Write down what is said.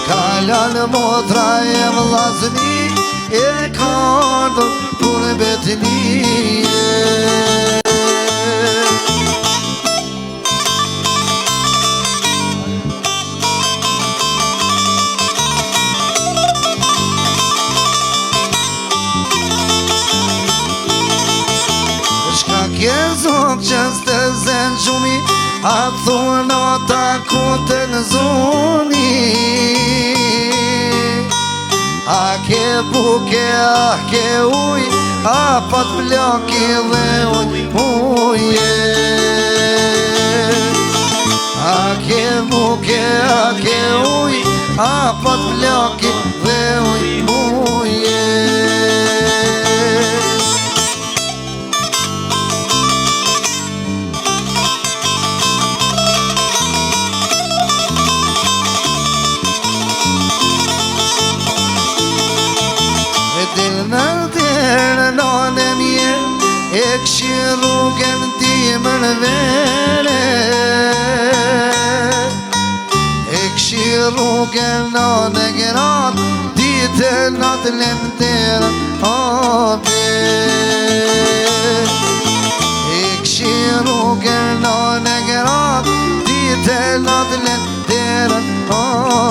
Kalan motra e vllazni e kardhur për betni. Zok që së zënë gjumi, a thunë ata ku të në zoni. A ke buke, a ke uj, a pat plaki dhe uje. A ke buke, a ke uj, a pat plaki dhe uje. Në mirë e këshi rrugën timën vere. E këshi rrugën në gratë, ditë natë lemterën ape. E këshi rrugën në gratë, ditë natë lemterën ape.